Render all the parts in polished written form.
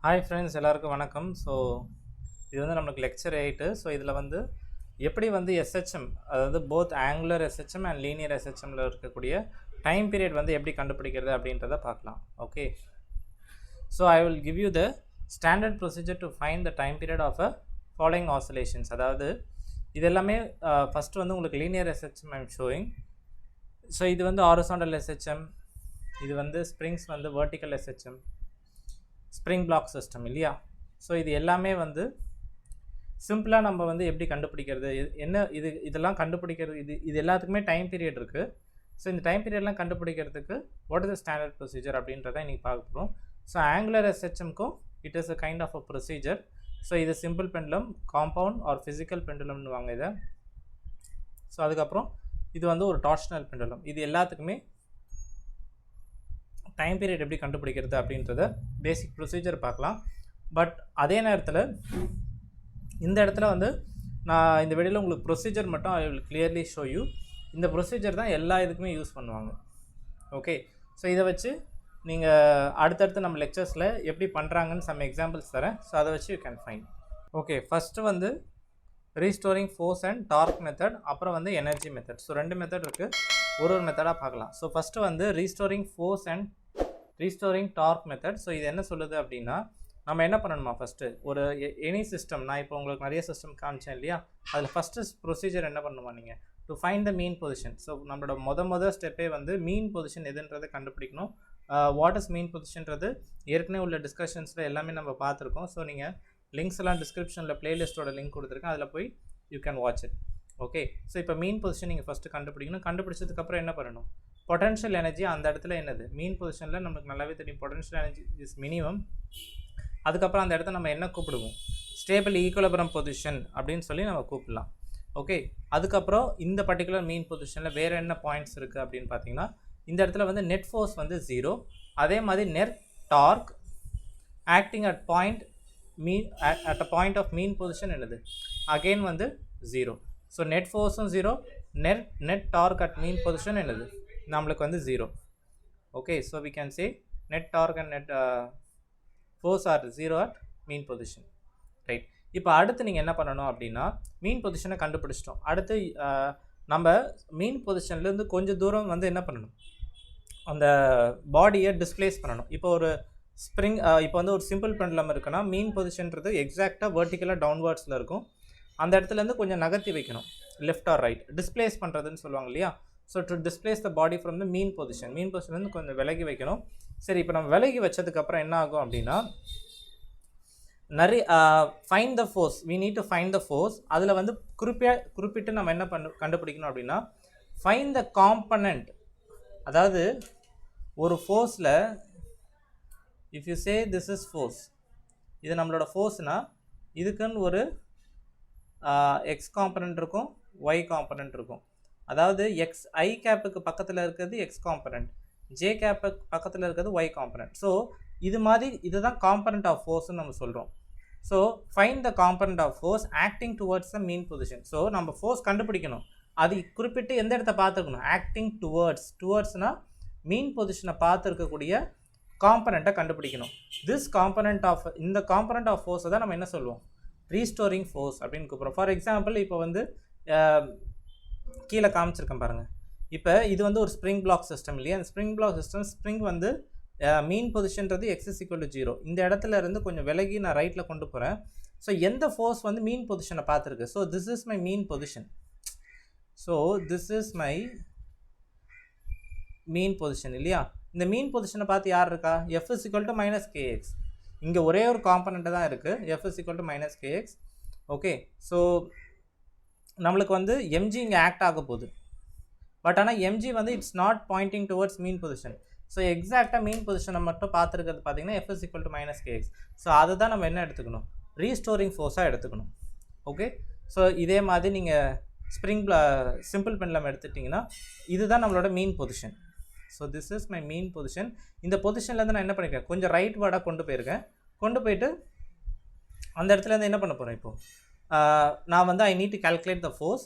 Hi friends, எல்லாருக்கும் வணக்கம். So இது வந்து நம்மளுக்கு லெக்சர் 8. ஸோ இதில் வந்து எப்படி வந்து எஸ்ஹெச்எம், அதாவது both angular SHM and linear எஸ்ஹெச்எம்மில் இருக்கக்கூடிய டைம் பீரியட் வந்து எப்படி கண்டுபிடிக்கிறது அப்படின்றத பார்க்கலாம். Okay, so I will give you the standard procedure to find the time period of a following oscillations. அதாவது இது எல்லாமே ஃபஸ்ட்டு வந்து உங்களுக்கு linear SHM I'm showing. So இது வந்து ஹாரிசாண்டல் எஸ்ஹெச்எம், இது வந்து ஸ்ப்ரிங்ஸ் வந்து vertical SHM, spring block system இல்லையா. ஸோ இது எல்லாமே வந்து சிம்பிளாக நம்ம வந்து எப்படி கண்டுபிடிக்கிறது, என்ன இதெல்லாம் கண்டுபிடிக்கிறது, இது எல்லாத்துக்குமே டைம் பீரியட் இருக்குது. ஸோ இந்த டைம் பீரியட்லாம் கண்டுபிடிக்கிறதுக்கு what is the standard procedure அப்படின்றத இன்றைக்கி பார்க்க போகிறோம். ஸோ ஆங்குலர் எஸ்ஹெச்எம்க்கும் it is a kind of a procedure. So இது simple pendulum, compound or physical பெண்டுலம்னு வாங்க இதை. ஸோ அதுக்கப்புறம் இது வந்து ஒரு டார்ஷனல் பெண்டுலம். இது எல்லாத்துக்குமே டைம் பீரியட் எப்படி கண்டுபிடிக்கிறது அப்படின்றத பேசிக் ப்ரொசீஜர் பார்க்கலாம். பட் அதே நேரத்தில் இந்த இடத்துல வந்து நான் இந்த வீடியோவில் உங்களுக்கு ப்ரொசீஜர் மட்டும் I will clearly show you. இந்த ப்ரொசீஜர் தான் எல்லா இதுக்குமே யூஸ் பண்ணுவாங்க. ஓகே, ஸோ இதை வச்சு நீங்கள் அடுத்தடுத்து நம்ம லெக்சர்ஸில் எப்படி பண்ணுறாங்கன்னு சம் எக்ஸாம்பிள்ஸ் தரேன். ஸோ அதை வச்சு you can find. Okay, first வந்து restoring force and torque method, அப்புறம் வந்து எனர்ஜி மெத்தட். ஸோ ரெண்டு மெத்தட் இருக்குது, ஒரு மெத்தடாக பார்க்கலாம். ஸோ ஃபஸ்ட்டு வந்து restoring force and restoring torque method. So இது என்ன சொல்லுது அப்படின்னா, நம்ம என்ன பண்ணணுமா, ஃபஸ்ட்டு ஒரு எனி சிஸ்டம், நான் இப்போ உங்களுக்கு நிறைய சிஸ்டம் காமிச்சேன் இல்லையா, அதில் ஃபஸ்ட்டு ப்ரொசீஜர் என்ன பண்ணணுமா நீங்கள், to find the mean position. So நம்மளோட மொதல் ஸ்டெப்பே வந்து மீன் பொசிஷன் எதுன்றதை கண்டுபிடிக்கணும். வாட் இஸ் மீன் பொசிஷன்றது ஏற்கனவே உள்ள டிஸ்கஷன்ஸில் எல்லாமே நம்ம பார்த்துருக்கோம். ஸோ நீங்கள் லிங்க்ஸ் எல்லாம் டிஸ்கிரிப்ஷனில் பிளேலிஸ்ட்டோட லிங்க் கொடுத்துருக்கேன், அதில் போய் you can watch it. Okay, so இப்போ மீன் பொசிஷன் நீங்கள் ஃபஸ்ட்டு கண்டுபிடிக்கணும். கண்டுபிடிச்சதுக்கப்புறம் என்ன பண்ணணும், பொட்டன்ஷியல் எனர்ஜி அந்த இடத்துல என்னது, மீன் பொசிஷனில் நமக்கு நல்லாவே தெரியும் பொட்டன்ஷியல் எனர்ஜி இஸ் மினிமம். அதுக்கப்புறம் அந்த இடத்த நம்ம என்ன கூப்பிடுவோம், ஸ்டேபிள் ஈக்குவலிபிரியம் பொசிஷன் அப்படின்னு சொல்லி நம்ம கூப்பிடலாம். ஓகே, அதுக்கப்புறம் இந்த பர்டிகுலர் மீன் பொசிஷனில் வேறு என்ன பாயிண்ட்ஸ் இருக்குது அப்படின்னு பார்த்தீங்கன்னா, இந்த இடத்துல வந்து நெட் ஃபோர்ஸ் வந்து 0, அதே மாதிரி net torque acting at point mean at a point of mean position என்னது, அகெயின் வந்து 0. ஸோ நெட் ஃபோர்ஸும் 0, net torque at mean position என்னது நம்மளுக்கு வந்து 0. Okay, so we can say net torque and net force are 0 at mean position. Right, இப்போ அடுத்து நீங்கள் என்ன பண்ணணும் அப்படின்னா, மீன் பொசிஷனை கண்டுபிடிச்சிட்டோம். அடுத்து நம்ம மீன் பொசிஷன்லேருந்து கொஞ்சம் தூரம் வந்து என்ன பண்ணணும், அந்த பாடியை டிஸ்பிளேஸ் பண்ணணும். இப்போ ஒரு ஸ்ப்ரிங், இப்போ வந்து ஒரு சிம்பிள் பெண்டுலம் இருக்குன்னா மீன் பொசிஷன்றது எக்ஸாக்டாக வெர்டிக்கலாக டவுன்வர்ட்ஸில் இருக்கும். அந்த இடத்துலேருந்து கொஞ்சம் நகர்த்தி வைக்கணும், லெஃப்ட் ஆர் ரைட், டிஸ்பிளேஸ் பண்ணுறதுன்னு சொல்லுவாங்க இல்லையா. So to displace the body from the mean பொசிஷன்லேருந்து கொஞ்சம் விலகி வைக்கணும். சரி, இப்போ நம்ம விலகி வச்சதுக்கப்புறம் என்ன ஆகும் அப்படின்னா, நிறைய find the force, we need to find the force. அதில் வந்து குறிப்பிட்டு நம்ம என்ன கண்டுபிடிக்கணும் அப்படின்னா, ஃபைண்ட் த காம்பனண்ட். அதாவது ஒரு ஃபோர்ஸில் if you say this is force, இது நம்மளோட ஃபோர்ஸ்னால் இதுக்குன்னு ஒரு எக்ஸ் காம்பனண்ட் இருக்கும், ஒய் காம்பனண்ட் இருக்கும். அதாவது எக்ஸ் ஐ கேப்புக்கு பக்கத்தில் இருக்கிறது எக்ஸ் காம்பனண்ட், ஜே கேப்புக்கு பக்கத்தில் இருக்கிறது ஒய் காம்பனண்ட். ஸோ இது மாதிரி இதுதான் காம்பனண்ட் ஆஃப் ஃபோர்ஸ்ன்னு நம்ம சொல்கிறோம். So find the component of force acting towards the mean position. So நம்ம ஃபோர்ஸ் கண்டுபிடிக்கணும், அது குறிப்பிட்டு எந்த இடத்த பார்த்துருக்கணும், ஆக்டிங் டுவர்ட்ஸ்னால் மீன் பொசிஷனை பார்த்துருக்கக்கூடிய காம்பனண்ட்டை கண்டுபிடிக்கணும். திஸ் காம்பனண்ட் ஆஃப், இந்த காம்பனண்ட் ஆஃப் ஃபோர்ஸை தான் நம்ம என்ன சொல்லுவோம், ரீஸ்டோரிங் ஃபோர்ஸ் அப்படின்னு கூப்பிட்றோம். ஃபார் எக்ஸாம்பிள் இப்போ வந்து கீழே காமிச்சிருக்கேன் பாருங்கள். இப்போ இது வந்து ஒரு ஸ்ப்ரிங் பிளாக் சிஸ்டம் இல்லையா. அந்த ஸ்ப்ரிங் பிளாக் சிஸ்டம், ஸ்ப்ரிங் வந்து மீன் பொசிஷன்றது x = 0. இந்த இடத்துல இருந்து கொஞ்சம் விலகி நான் ரைட்டில் கொண்டு போகிறேன். ஸோ எந்த ஃபோர்ஸ் வந்து மீன் பொசிஷனை பார்த்துருக்கு, so this is my mean position. So this is my mean position இல்லையா. இந்த மீன் பொசிஷனை பார்த்து யார் இருக்கா, f = -kx. இங்கே ஒரே ஒரு காம்பனண்ட்டு தான் இருக்குது, f = -kx. ஓகே, ஸோ நம்மளுக்கு வந்து mg இங்கே ஆக்ட் ஆக போகுது. பட் ஆனால் mg வந்து it's not Poynting towards mean position. So எக்ஸாக்டாக மீன் பொசிஷனை மட்டும் பார்த்துருக்கிறது பார்த்தீங்கன்னா f = -kx. ஸோ அதை தான் நம்ம என்ன எடுத்துக்கணும், ரீஸ்டோரிங் ஃபோர்ஸாக எடுத்துக்கணும். ஓகே, ஸோ இதே மாதிரி நீங்கள் சிம்பிள் பெண்டுலம் எடுத்துட்டிங்கன்னா இதுதான் நம்மளோட மீன் position. So this is my mean position. இந்த பொசிஷன்லேருந்து நான் என்ன பண்ணியிருக்கேன், கொஞ்சம் ரைட் வேர்டாக கொண்டு போயிருக்கேன். கொண்டு போயிட்டு அந்த இடத்துலேருந்து என்ன பண்ண போகிறேன், இப்போது நான் வந்து I need to calculate the force.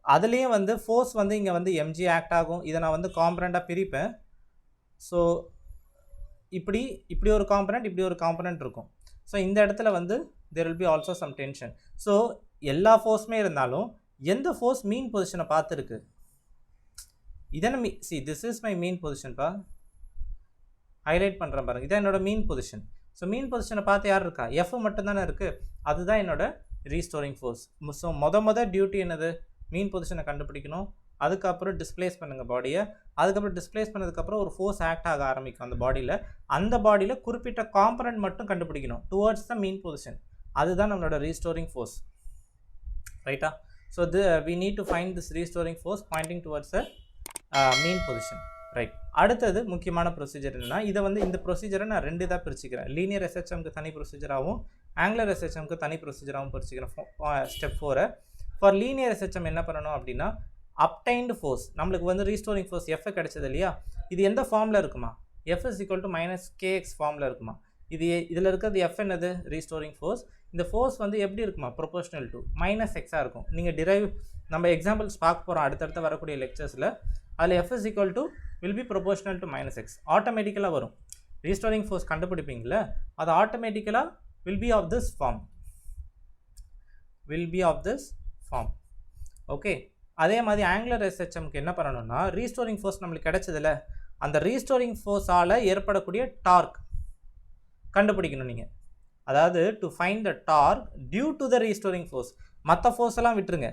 அதுலேயும் வந்து ஃபோர்ஸ் வந்து இங்கே வந்து mg ஆக்ட் ஆகும். இதை நான் வந்து காம்பனண்ட்டாக பிரிப்பேன். ஸோ இப்படி ஒரு காம்பனண்ட், இப்படி ஒரு காம்பனண்ட் இருக்கும். ஸோ இந்த இடத்துல வந்து there will be also some tension. So எல்லா ஃபோர்ஸுமே இருந்தாலும் எந்த ஃபோர்ஸ் மீன் பொசிஷனை பார்த்துருக்கு, இதான this is my mean position பா, ஹைலைட் பண்ணுறேன் பாருங்க, இதான் என்னோட மீன் பொசிஷன். ஸோ மீன் பொசிஷனை பார்த்து யார் இருக்கா, எஃப் மட்டும் தானே இருக்குது, அதுதான் என்னோட ரீஸ்டோரிங் ஃபோர்ஸ். ஸோ மொத டியூட்டி என்னது, மீன் பொசிஷனை கண்டுபிடிக்கணும், அதுக்கப்புறம் டிஸ்பிளேஸ் பண்ணுங்கள் பாடியை, அதுக்கப்புறம் டிஸ்பிளேஸ் பண்ணதுக்கப்புறம் ஒரு ஃபோர்ஸ் ஆக்ட் ஆக ஆரம்பிக்கும் அந்த பாடியில், அந்த பாடியில் குறிப்பிட்ட காம்பனன்ட் மட்டும் கண்டுபிடிக்கணும் டுவர்ட்ஸ் த மீன் பொசிஷன், அதுதான் நம்மளோட ரீஸ்டோரிங் ஃபோர்ஸ். ரைட்டா? So we need to find this restoring force pointing towards the mean position. Right. அடுத்தது முக்கியமான ப்ரொசீஜர் என்னன்னா, இதை வந்து இந்த ப்ரொசீஜரை நான் ரெண்டு இதாக பிரிச்சுக்கிறேன். லீனியர் SHMக்கு தனி ப்ரொசீஜராகவும் ஆங்குலர் SHMக்கு தனி ப்ரொசீஜராகவும் பிரிச்சுக்கிறேன். ஸ்டெப் 4 ஃபார் லீனியர் SHM என்ன பண்ணணும் அப்படின்னா, அப்டைன்டு ஃபோர்ஸ் நம்மளுக்கு வந்து ரீஸ்டோரிங் ஃபோர்ஸ் எஃப் கிடைச்சது இல்லையா, இது எந்த ஃபார்மில் இருக்குமா, F is equal to minus K X ஃபார்மில் இருக்குமா. இதில் இருக்கிறது எஃப் என்னது, ரீஸ்டோரிங் ஃபோர்ஸ். இந்த ஃபோர்ஸ் வந்து எப்படி இருக்குமா, ப்ரொபோஷனல் டு மைனஸ் எக்ஸாக இருக்கும். நீங்கள் டிரைவ் நம்ம எக்ஸாம்பிள்ஸ் பார்க்க போகிறோம் அடுத்தடுத்து வரக்கூடிய லெக்சர்ஸில், அதில் F is equal to will be proportional to minus X ஆட்டோமேட்டிக்கலாக வரும். ரீஸ்டோரிங் ஃபோர்ஸ் கண்டுபிடிப்பீங்கள, அது ஆட்டோமேட்டிக்கலாக will be of this form. Okay. அதே மாதிரி ஆங்குலர் SHMக்கு என்ன பண்ணணும்னா, ரீஸ்டோரிங் ஃபோர்ஸ் நம்மளுக்கு கிடைச்சதில்ல, அந்த ரீஸ்டோரிங் ஃபோர்ஸால் ஏற்படக்கூடிய டார்க் கண்டுபிடிக்கணும் நீங்கள். அதாவது to find the torque due to the restoring force. மற்ற ஃபோர்ஸ் எல்லாம் விட்டுருங்க,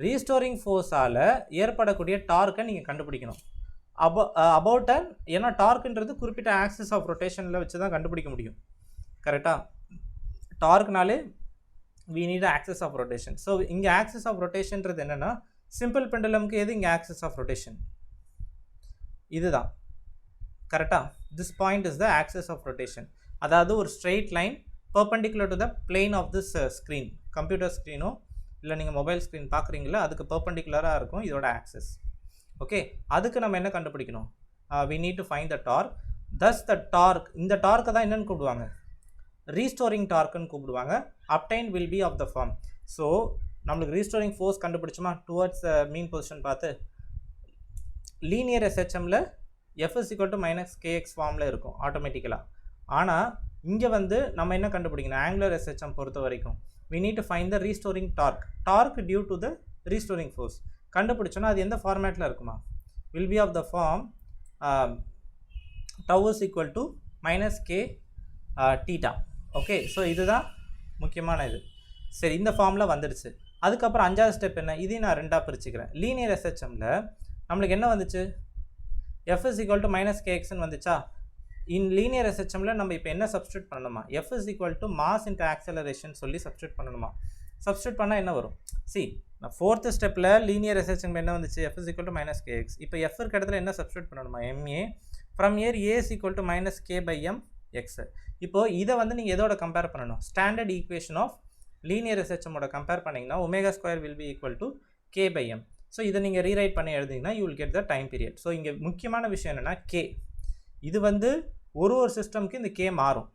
ரீஸ்டோரிங் ஃபோர்ஸால் ஏற்படக்கூடிய டார்க்கை நீங்கள் கண்டுபிடிக்கணும். அபவுட் ஏன்னா டார்க்குன்றது குறிப்பிட்ட ஆக்சிஸ் ஆஃப் ரொட்டேஷனில் வச்சு தான் கண்டுபிடிக்க முடியும். கரெக்டாக? டார்க்னாலே we need axis of rotation. So இங்கே ஆக்சிஸ் ஆஃப் ரொட்டேஷன்றது என்னென்னா, சிம்பிள் பெண்டுலம்க்கு எது இங்கே ஆக்சிஸ் ஆஃப் ரொட்டேஷன், இதுதான். கரெக்டாக? This point is the axis of rotation. அதாவது ஒரு straight line perpendicular to the plane of this screen, computer ஸ்க்ரீனோ இல்லை நீங்கள் மொபைல் ஸ்க்ரீன் பார்க்குறீங்களா, அதுக்கு பெர்பெண்டிகுலராக இருக்கும் இதோட ஆக்சிஸ். ஓகே. அதுக்கு நம்ம என்ன கண்டுபிடிக்கணும், we need to find the torque. thus the torque, இந்த டார்க்கை தான் என்னென்னு கூப்பிடுவாங்க, ரீஸ்டோரிங் டார்க்குன்னு கூப்பிடுவாங்க. Obtain will be of the form. So நம்மளுக்கு ரீஸ்டோரிங் ஃபோர்ஸ் கண்டுபிடிச்சோமா டுவர்ட்ஸ் மீன் பொசிஷன் பார்த்து, லீனியர் SHMல F is equal to minus K X ஃபார்மில் இருக்கும் ஆட்டோமேட்டிக்கலாக. ஆனால் இங்கே வந்து நம்ம என்ன கண்டுபிடிக்கணும், ஆங்குலர் SHM பொறுத்த வரைக்கும் we need to find the restoring torque due to the restoring force. கண்டுபிடிச்சோன்னா அது எந்த ஃபார்மேட்டில் இருக்குமா, will be of the form tau is equal to minus k theta. Okay. So இதுதான் முக்கியமான இது. சரி, இந்த ஃபார்மில் வந்துடுச்சு. அதுக்கப்புறம் அஞ்சாவது ஸ்டெப் என்ன, இதையும் நான் ரெண்டாக பிரிச்சுக்கிறேன். லீனியர் SHMல நம்மளுக்கு என்ன வந்துச்சு, F is equal to minus கேஎக்ஸ்ன்னு வந்துச்சா. இன் லீனியர் SHMல நம்ம இப்போ என்ன சப்ஸ்டியூட் பண்ணணுமா, F is equal to mass into acceleration சொல்லி சப்ஸ்டியூட் பண்ணணுமா. சப்ஸ்டியூட் பண்ணால் என்ன வரும், நான் ஃபோர்த்து ஸ்டெப்பில் லீனியர் SHM என்ன வந்துச்சு, F is equal to minus K X. இப்போ எஃப் இருக்க இடத்துல என்ன சப்ஸ்டியூட் பண்ணணுமா, M A from here A is equal to minus K by M X. இப்போது இதை வந்து நீங்கள் எதோட கம்பேர் பண்ணணும், ஸ்டாண்டர்ட் ஈக்குவேஷன் ஆஃப் லீனியர் SHMோட கம்பேர் பண்ணிங்கன்னா omega square will be equal to K by M. So இதை நீங்கள் ரீரைட் பண்ணி எழுதிங்கன்னா you will get the time period. So இங்கே முக்கியமான விஷயம் என்னென்னா கே, இது வந்து ஒரு சிஸ்டம்க்கு இந்த கே மாறும்.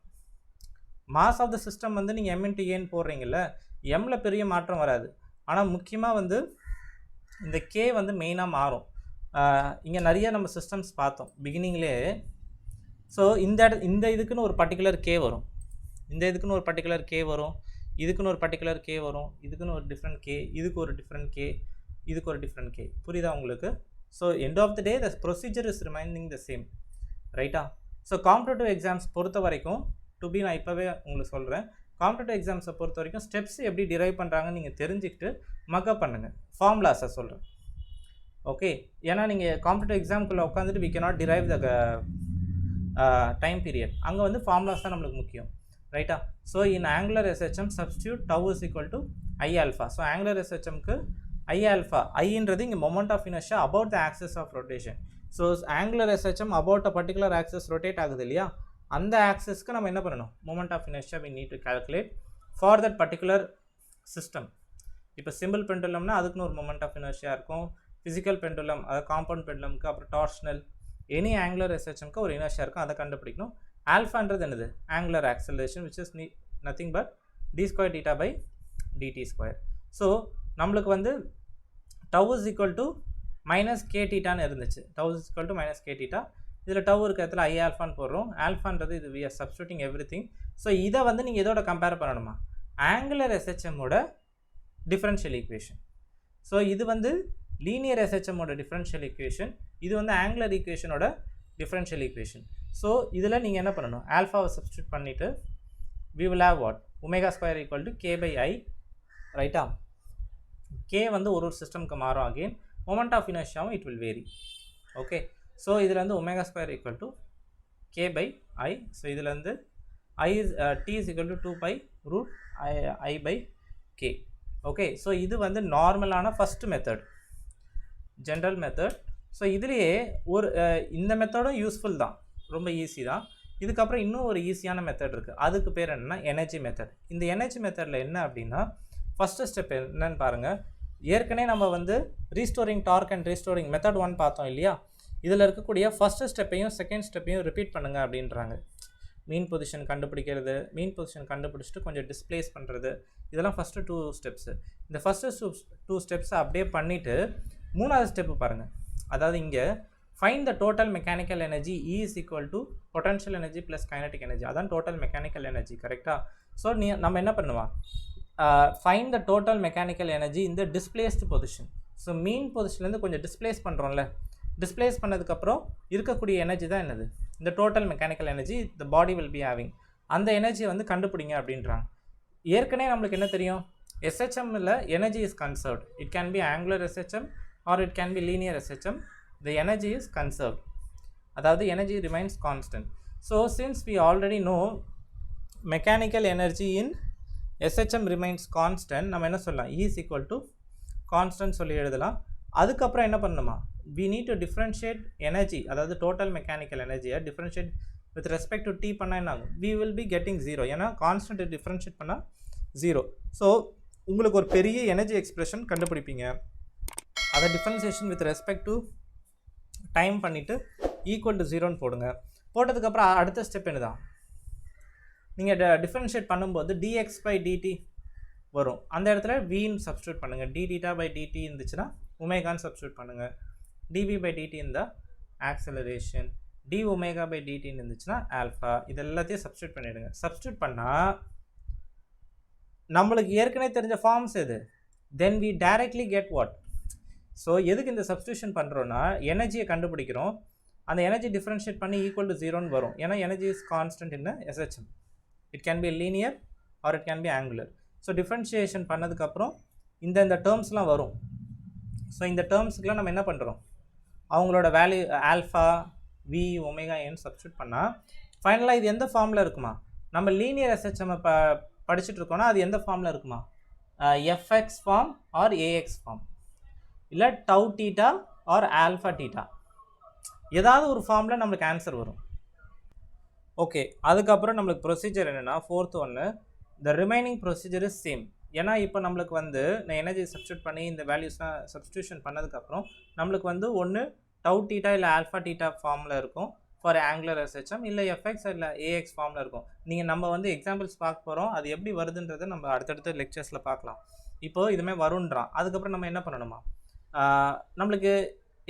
மாஸ் ஆஃப் த சிஸ்டம் வந்து நீங்கள் எம் இன்ட்டு ஏன்னு போடுறீங்கல்ல, எம்மில் பெரிய மாற்றம் வராது. ஆனால் முக்கியமாக வந்து இந்த கே வந்து மெயினாக மாறும். இங்கே நிறைய நம்ம சிஸ்டம்ஸ் பார்த்தோம் பிகினிங்லேயே. ஸோ இந்த இதுக்குன்னு ஒரு பர்டிகுலர் கே வரும், இந்த இதுக்குன்னு ஒரு பர்டிகுலர் கே வரும், இதுக்குன்னு ஒரு பர்டிகுலர் கே வரும், இதுக்குன்னு ஒரு டிஃப்ரெண்ட் கே, இதுக்கு ஒரு டிஃப்ரெண்ட் கே, இதுக்கு ஒரு டிஃப்ரெண்ட் கே. புரியுதா உங்களுக்கு? So end of the day the procedure is remaining the same. ரைட்டா? ஸோ காம்படிட்டிவ் எக்ஸாம்ஸ் பொறுத்த வரைக்கும் நான் இப்போவே உங்களுக்கு சொல்கிறேன், காம்படிட்டிவ் எக்ஸாம்ஸை பொறுத்த வரைக்கும் ஸ்டெப்ஸ் எப்படி டிரைவ் பண்ணுறாங்கன்னு நீங்கள் தெரிஞ்சுக்கிட்டு மக்கப் பண்ணுங்கள். ஃபார்முலாஸை சொல்கிறேன். ஓகே. ஏன்னா நீங்கள் காம்படிட்டிவ் எக்ஸாமுக்குள்ளே உட்காந்துட்டு we cannot derive the time period, அங்கே வந்து ஃபார்முலாஸ் தான் நம்மளுக்கு முக்கியம். ரைட்டா? So in angular SHM substitute tau is equal to I alpha. So angular SHMக்கு I alpha, ஐன்றது இங்கே moment of inertia about the axis of rotation. So angular SHM about a particular axis rotate ஆகுது இல்லையா, அந்த ஆக்சிஸ்க்கு நம்ம என்ன பண்ணணும், moment of inertia we need to calculate for that particular system. இப்போ சிம்பிள் பெண்டுலம்னா அதுக்குன்னு ஒரு மொமெண்ட் ஆஃப் இனர்ஷியா இருக்கும், ஃபிசிக்கல் பெண்டுலம் அதாவது காம்பவுண்ட் பெண்டுலம்க்கு, அப்புறம் டார்ஷனல் எனி ஆங்குலர் SHMக்கு ஒரு இனர்ஷியா இருக்கும், அதை கண்டுபிடிக்கணும். ஆல்ஃபான்றது என்னது, angular acceleration which is nothing but d square theta by dt square. So நம்மளுக்கு வந்து tau is equal to minus K டீட்டான்னு இருந்துச்சு, tau is equal to minus K theta. இதில் டவு இருக்க இடத்துல I ஆல்ஃபான்னு போடுறோம். ஆல்ஃபான்றது இது we are substituting everything. So இதை வந்து நீங்கள் இதோட கம்பேர் பண்ணணுமா, ஆங்குலர் SHMோட டிஃபரன்ஷியல் ஈக்குவேஷன். ஸோ இது வந்து லீனியர் SHMோட டிஃபரன்ஷியல் ஈக்குவேஷன், இது வந்து ஆங்குலர் ஈக்குவேஷனோட டிஃபரன்ஷியல் ஈக்குவேஷன். ஸோ இதில் நீங்கள் என்ன பண்ணணும், ஆல்ஃபாவை சப்ஸ்டியூட் பண்ணிவிட்டு we will have what, omega square equal to k by I, ரைட்டா. k வந்து ஒரு சிஸ்டம்க்கு மாறும். அகெயின் மொமெண்ட் ஆஃப் இனர்ஷியாவும் it will vary. Okay, so இதில் வந்து omega square equal to k by I. ஸோ இதில் வந்து t is equal to 2 pi root I by k. Okay, so இது வந்து நார்மலான first method, general method. So இதுலேயே ஒரு இந்த மெத்தடும் யூஸ்ஃபுல் தான், ரொம்ப ஈஸி தான். இதுக்கப்புறம் இன்னும் ஒரு ஈஸியான மெத்தட் இருக்குது, அதுக்கு பேர் என்னென்னா எனர்ஜி மெத்தட். இந்த எனர்ஜி மெத்தடில் என்ன அப்படின்னா, ஃபஸ்ட்டு ஸ்டெப் என்னன்னு பாருங்கள். ஏற்கனவே நம்ம வந்து restoring torque and restoring method 1 பார்த்தோம் இல்லையா. இதில் இருக்கக்கூடிய ஃபஸ்ட்டு ஸ்டெப்பையும் செகண்ட் ஸ்டெப்பையும் ரிப்பீட் பண்ணுங்கள் அப்படின்றாங்க. மீன் பொசிஷன் கண்டுபிடிக்கிறது, மீன் பொசிஷன் கண்டுபிடிச்சிட்டு கொஞ்சம் டிஸ்பிளேஸ் பண்ணுறது, இதெல்லாம் ஃபஸ்ட்டு 2 ஸ்டெப்ஸு. இந்த ஃபஸ்ட்டு 2 ஸ்டெப்ஸை அப்படியே பண்ணிவிட்டு மூணாவது ஸ்டெப்பு பாருங்கள். அதாவது இங்கே find the total mechanical energy E is equal to potential energy plus kinetic energy. அதான் டோட்டல் மெக்கானிக்கல் எனர்ஜி, கரெக்டாக. ஸோ நம்ம என்ன பண்ணுவோம், find the total mechanical energy இந்த டிஸ்பிளேஸ்டு பொசிஷன். ஸோ மீன் பொசிஷன்லேருந்து கொஞ்சம் டிஸ்பிளேஸ் பண்ணுறோம்ல, டிஸ்பிளேஸ் பண்ணதுக்கப்புறம் இருக்கக்கூடிய எனர்ஜி தான் என்னது, இந்த total mechanical energy the body will be having. அந்த எனர்ஜியை வந்து கண்டுபிடிங்க அப்படின்றாங்க. ஏற்கனவே நம்மளுக்கு என்ன தெரியும், SHMல energy is conserved. It can be angular SHM or it can be linear SHM. The energy is conserved, அதாவது energy remains constant. So since we already know mechanical energy in SHM remains constant, நம்ம என்ன சொல்லலாம், E is equal to constant சொல்லி எழுதலாம். அதுக்கப்புறம் என்ன பண்ணணுமா, we need to differentiate energy, அதாவது டோட்டல் மெக்கானிக்கல் எனர்ஜியை differentiate with respect to t பண்ணால் என்ன ஆகும், we will be getting 0. ஏன்னா கான்ஸ்டன்ட் டிஃப்ரென்ஷியேட் பண்ணால் 0. ஸோ உங்களுக்கு ஒரு பெரிய எனர்ஜி எக்ஸ்பிரஷன் கண்டுபிடிப்பீங்க. அதை differentiation with respect to time பண்ணிவிட்டு ஈக்குவல் டு 0ன்னு போடுங்க. போட்டதுக்கப்புறம் அடுத்த ஸ்டெப் என்ன தான், நீங்கள் டிஃப்ரென்ஷியேட் பண்ணும்போது dx by dt வரும். அந்த இடத்துல vன்னு சப்ஸ்டியூட் பண்ணுங்கள். d theta by dt இருந்துச்சுன்னா ஒமேகான்னு சப்ஸ்டியூட் பண்ணுங்கள். dv by dt இந்த acceleration, d omega by dt இருந்துச்சுன்னா ஆல்ஃபா. இது எல்லாத்தையும் சப்ஸ்டியூட் பண்ணிவிடுங்க. சப்ஸ்டியூட் பண்ணால் நம்மளுக்கு ஏற்கனவே தெரிஞ்ச ஃபார்ம்ஸ் எது, தென் we directly get what. So எதுக்கு இந்த சப்ஸ்டியூஷன் பண்ணுறோன்னா, எனர்ஜியை கண்டுபிடிக்கிறோம், அந்த எனர்ஜி டிஃப்ரென்ஷியேட் பண்ணி ஈக்குவல் டு 0ன்னு வரும். ஏன்னா energy is constant in SHM. It can be linear R it can be angular. So differentiation பண்ணதுக்கப்புறம் இந்த டேர்ம்ஸ்லாம் வரும். ஸோ இந்த டேர்ம்ஸுக்கெலாம் நம்ம என்ன பண்ணுறோம், அவங்களோட value alpha V omega N substitute பண்ணால் ஃபைனலாக இது எந்த ஃபார்மில் இருக்குமா, நம்ம லீனியர் SHM படிச்சுட்டு இருக்கோன்னா அது எந்த ஃபார்மில் இருக்குமா, FX form or AX form, இல்லை tau theta or alpha theta, ஏதாவது ஒரு ஃபார்மில் நம்மளுக்கு ஆன்சர் வரும். ஓகே, அதுக்கப்புறம் நம்மளுக்கு ப்ரொசீஜர் என்னென்னா, 4th ஒன்று, the remaining procedure is same. ஏன்னா இப்போ நம்மளுக்கு வந்து நான் எனர்ஜி சப்ஸ்டியூட் பண்ணி இந்த வேல்யூஸ்லாம் சப்ஸ்டியூஷன் பண்ணதுக்கப்புறம் நம்மளுக்கு வந்து ஒன்று டவு டீட்டா இல்லை ஆல்ஃபா டீட்டா ஃபார்மில் இருக்கும் ஃபார் ஆங்குலர் SHM, இல்லை FX இல்லை AX ஃபார்மில் இருக்கும். நீங்கள் நம்ம வந்து எக்ஸாம்பிள்ஸ் பார்க்க போகிறோம், அது எப்படி வருதுன்றதை நம்ம அடுத்தடுத்த லெக்சர்ஸில் பார்க்கலாம். இப்போது இதுமாதிரி வருன்றான். அதுக்கப்புறம் நம்ம என்ன பண்ணணுமா, நம்மளுக்கு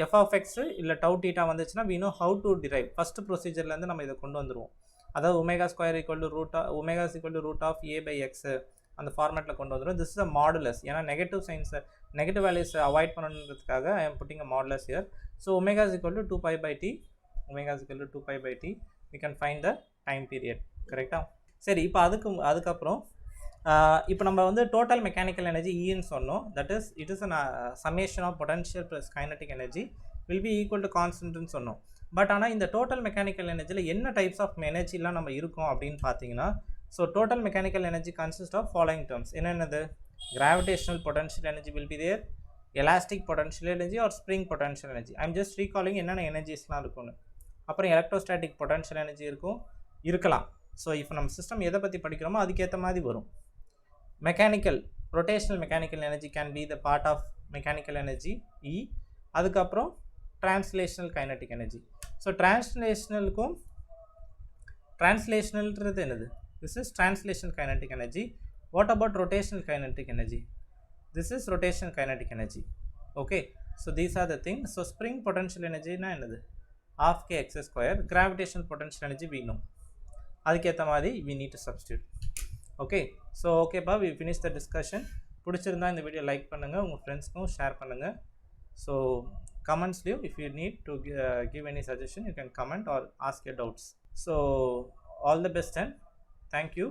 f of x இல்லை டவு டீட்டா வந்துச்சுன்னா we know how to derive. First ப்ரொசீஜர்லேருந்து நம்ம இதை கொண்டு வந்துடுவோம். அதாவது omega square equal to omega is equal to root of a by x அந்த ஃபார்மேட்டில் கொண்டு வந்துடும். This is a modulus. ஏன்னா நெகட்டிவ் வேல்யூஸ் அவாய்ட் பண்ணணுன்றதுக்காக I am putting a modulus here. So omega is equal to 2 pi by t, omega is equal to 2 pi by t, we can find the time period. கரெக்டாக? சரி, இப்போ அதுக்கப்புறம் இப்போ நம்ம வந்து total mechanical energy ஈன்னு சொன்னோம். That is it is summation of potential plus kinetic energy will be equal to கான்ஸ்டன்ட்னு சொன்னோம். பட் ஆனால் இந்த டோட்டல் மெக்கானிக்கல் எனர்ஜியில் என்ன டைப்ஸ் ஆஃப் எனர்ஜிலாம் நம்ம இருக்கோம் அப்படின்னு பார்த்தீங்கன்னா, so total mechanical energy consist of following terms. என்னென்னது, gravitational potential energy will be there, elastic potential energy or spring potential energy. I'm just recalling என்னென்ன எனர்ஜிஸ்லாம் இருக்கும்னு. அப்புறம் எலக்ட்ரோஸ்டாட்டிக் பொட்டன்ஷியல் எனர்ஜி இருக்கலாம். ஸோ இப்போ நம்ம சிஸ்டம் எதை பற்றி படிக்கிறோமோ அதுக்கேற்ற மாதிரி வரும். Mechanical rotational mechanical energy can be the part of mechanical energy இ. அதுக்கப்புறம் டிரான்ஸ்லேஷனல் கைனடிக் எனர்ஜி. ஸோ டிரான்ஸ்லேஷனல்ன்றது என்னது, this is translation kinetic energy. What about rotational kinetic energy? This is rotational kinetic energy. Okay, so these are the things. So spring potential energy na enadhu, half k x square. Gravitational potential energy we know. அதுக்கேற்ற மாதிரி we need to substitute. Okay, so okay பா, we finish the discussion. பிடிச்சிருந்தா இந்த video like பண்ணுங்கள், உங்கள் ஃப்ரெண்ட்ஸ்க்கும் share பண்ணுங்கள். So கமெண்ட்ஸ்லேயும் if you need to give any suggestion you can comment or ask your doubts. So all the best and thank you.